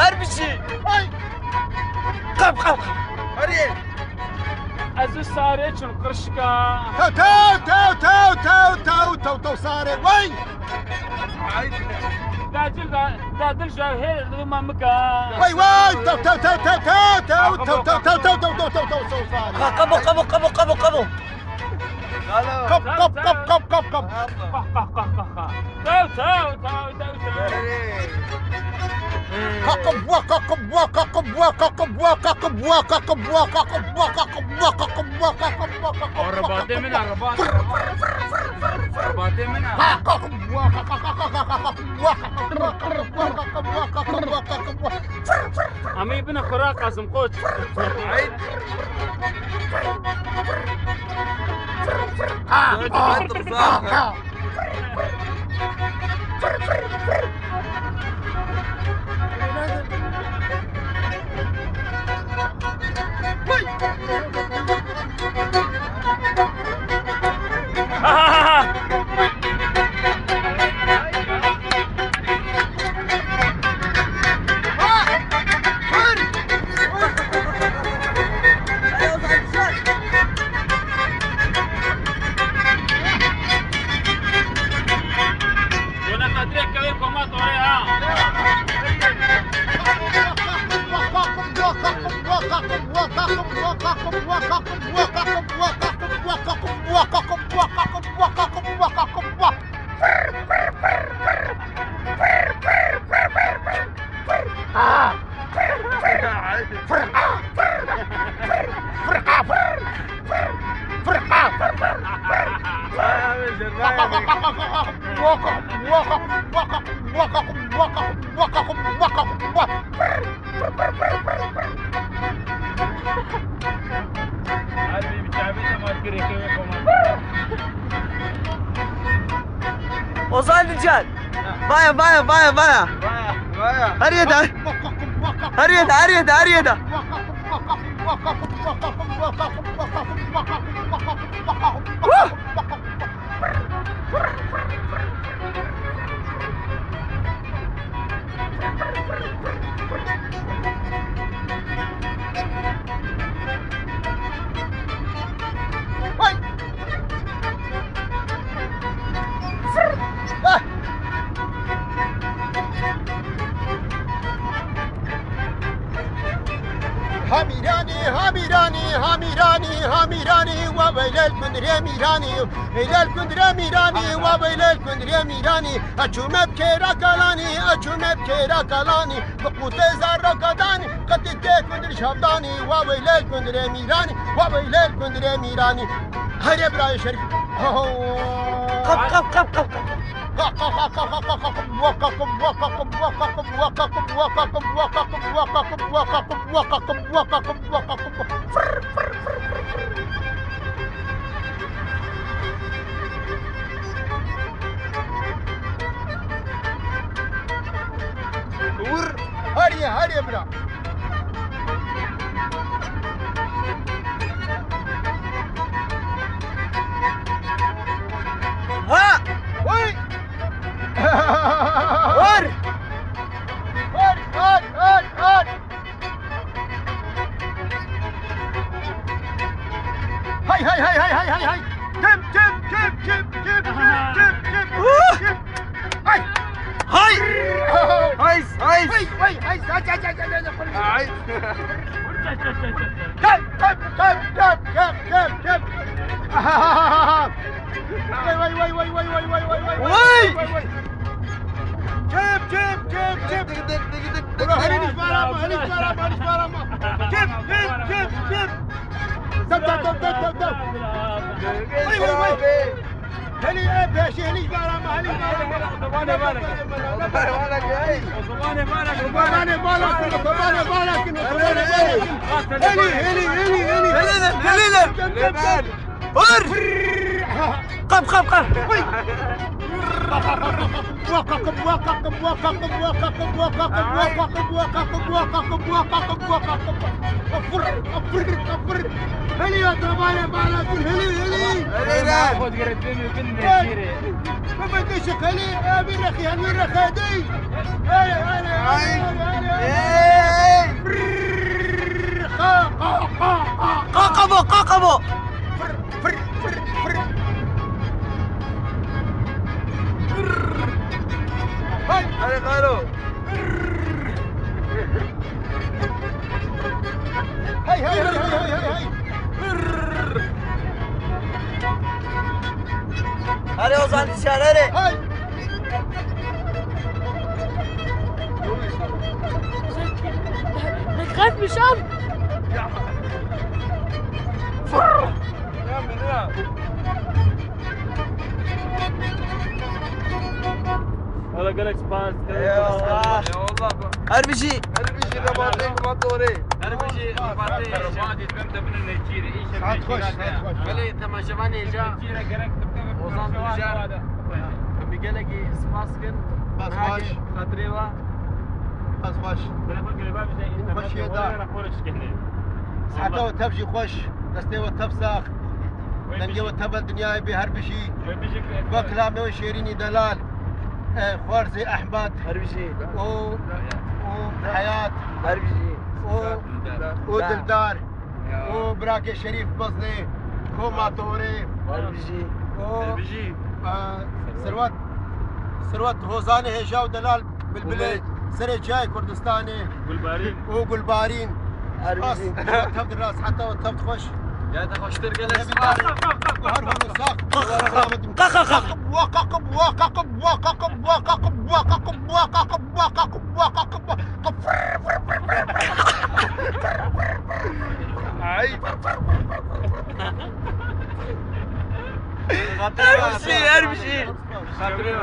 اربشي قب قب هري ازو ساري چون قرشكا تو صاري وي دادل جاهل ما مكا وي تو صاري قبو عمي بنا خراق قاسم قوت عيد وصل رجال بايا أريده هاميراني وبيل الكندري ميراني إلى الكندري ميراني وبيل الكندري ميراني أشوم بكيرا كلاني بقوت زارا كداني قد كندري شابداني وبيل الكندري ميراني هيا براي شريف قب هري برا ها وي ور هاي قب هلي يا ترى بالا هلي خذ قردني وبني كيري ما بديش هلي امين اخي امين اخي دي قاقبوا قاقبوا هاي قالوا هاي هاري وزان تشان هاري هاي خايف من الشعب. هذا قال لك سباس يا والله هربشي ساعات خوش ولی تماشاوانی جا وزان بجار بگلگی سپاس کن بس باش خاطری و بس خوش حتى وتبجي خوش دستي وتبسخ دنجي وتبل دنياي بهر بشي بكلامي وشيريني دلال خوارزي احمد هربشي وحياة هربشي ودلدار وبراكي شريف بصني وماتوري هربشي ثروت هوزاني هيجا ودلال بالبلاد سري جاي كردستاني وقلبارين هربشي تبد الراس حتى وتبد خوش یا تخوشتر گلک وهر هون الساق هربشي هربشي خاطری و